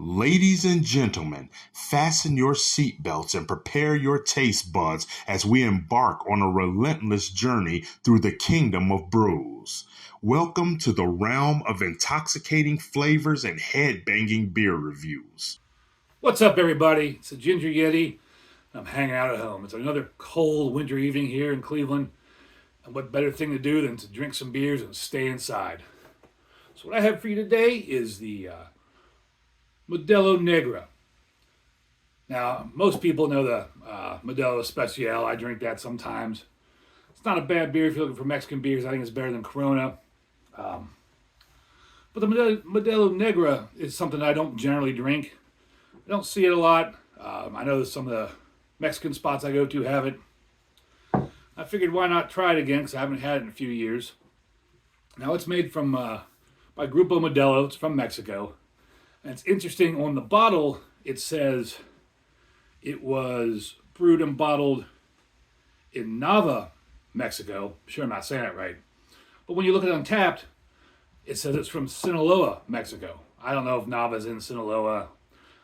Ladies and gentlemen, fasten your seatbelts and prepare your taste buds as we embark on a relentless journey through the kingdom of brews. Welcome to the realm of intoxicating flavors and head-banging beer reviews. What's up, everybody? It's the Ginger Yeti. I'm hanging out at home. It's another cold winter evening here in Cleveland. And what better thing to do than to drink some beers and stay inside? So what I have for you today is the Modelo Negra. Now, most people know the Modelo Especial. I drink that sometimes. It's not a bad beer if you're looking for Mexican beers. I think it's better than Corona. But the Modelo Negra is something I don't generally drink. I don't see it a lot. I know some of the Mexican spots I go to have it. I figured why not try it again because I haven't had it in a few years. Now it's made from by Grupo Modelo. It's from Mexico. And it's interesting, on the bottle it says it was brewed and bottled in Nava, Mexico. I'm sure I'm not saying it right. But when you look at Untapped, it says it's from Sinaloa, Mexico. I don't know if Nava's in Sinaloa.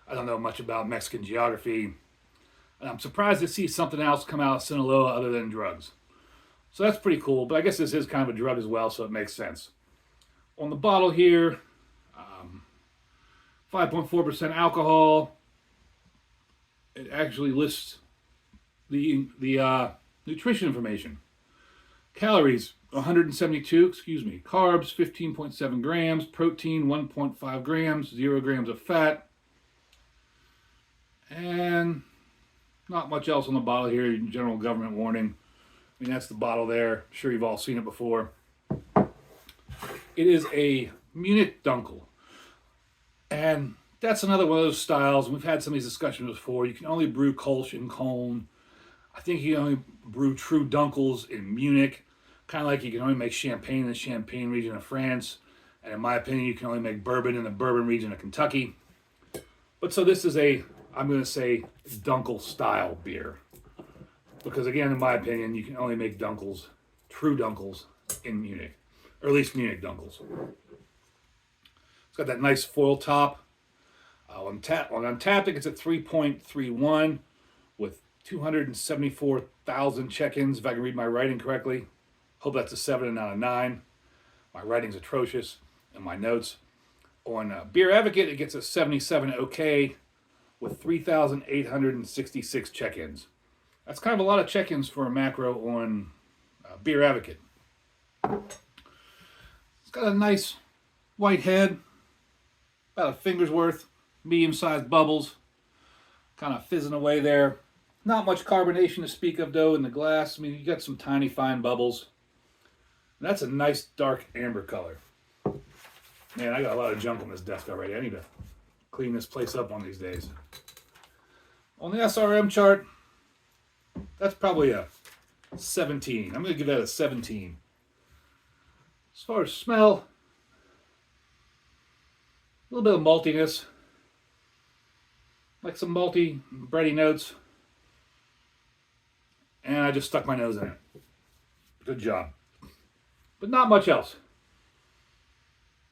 I don't know much about Mexican geography. And I'm surprised to see something else come out of Sinaloa other than drugs. So that's pretty cool, but I guess this is kind of a drug as well, so it makes sense. On the bottle here, 5.4% alcohol. It actually lists the nutrition information. Calories, 172, Carbs, 15.7 grams. Protein, 1.5 grams. 0 grams of fat. And not much else on the bottle here. General government warning. I mean, that's the bottle there. I'm sure you've all seen it before. It is a Munich Dunkel. And that's another one of those styles. We've had some of these discussions before. You can only brew Kolsch in Cologne. I think you can only brew true Dunkels in Munich. Kind of like you can only make Champagne in the Champagne region of France. And in my opinion, you can only make bourbon in the Bourbon region of Kentucky. But so this is I'm going to say, Dunkel style beer. Because again, in my opinion, you can only make Dunkels, true Dunkels, in Munich. Or at least Munich Dunkels. It's got that nice foil top. On Untapped, it's at 3.31 with 274,000 check-ins, if I can read my writing correctly. Hope that's a 7 out of 9. My writing's atrocious, and my notes. On Beer Advocate, it gets a 77 okay with 3,866 check-ins. That's kind of a lot of check-ins for a macro on Beer Advocate. It's got a nice white head, about a finger's worth, medium-sized bubbles, kind of fizzing away there. Not much carbonation to speak of, though, in the glass. I mean, you got some tiny, fine bubbles. And that's a nice, dark amber color. Man, I got a lot of junk on this desk already. I need to clean this place up one of these days. On the SRM chart, that's probably a 17. I'm going to give that a 17. As far as smell, a little bit of maltiness. Like some malty, bready notes. And I just stuck my nose in it. Good job. But not much else.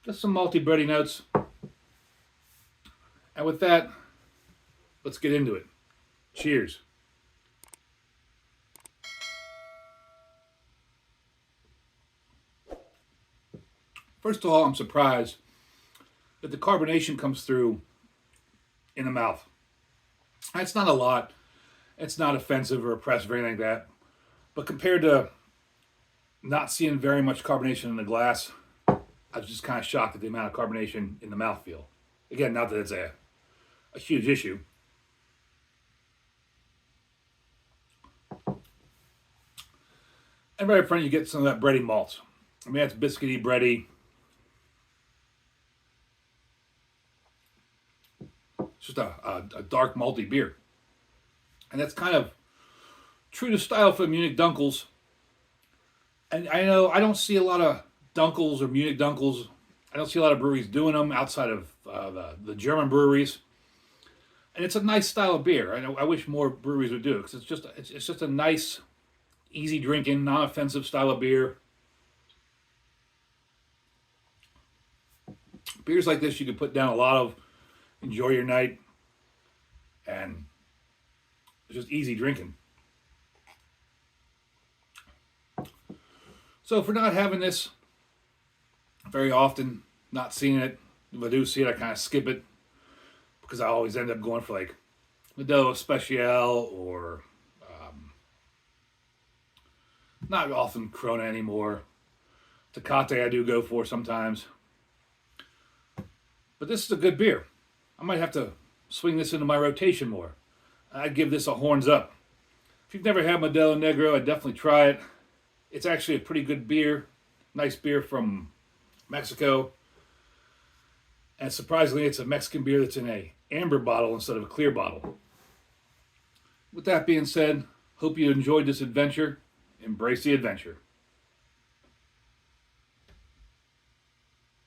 Just some malty, bready notes. And with that, let's get into it. Cheers. First of all, I'm surprised that the carbonation comes through in the mouth. It's not a lot. It's not offensive or oppressive or anything like that. But compared to not seeing very much carbonation in the glass, I was just kind of shocked at the amount of carbonation in the mouthfeel. Again, not that it's a huge issue. And right up front, you get some of that bready malt. I mean, that's biscuity, bready. It's just a dark malty beer. And that's kind of true to style for the Munich Dunkels. And I know I don't see a lot of Dunkels or Munich Dunkels. I don't see a lot of breweries doing them outside of the German breweries. And it's a nice style of beer. I wish more breweries would do it because it's just a nice, easy drinking, non-offensive style of beer. Beers like this you can put down a lot of enjoy your night, and it's just easy drinking. So if we're not having this very often, not seeing it, if I do see it, I kind of skip it because I always end up going for like Modelo Special or not often Corona anymore. Tecate I do go for sometimes. But this is a good beer. I might have to swing this into my rotation more. I'd give this a horns up. If you've never had Modelo Negra, I'd definitely try it. It's actually a pretty good beer. Nice beer from Mexico. And surprisingly, it's a Mexican beer that's in a amber bottle instead of a clear bottle. With that being said, hope you enjoyed this adventure. Embrace the adventure.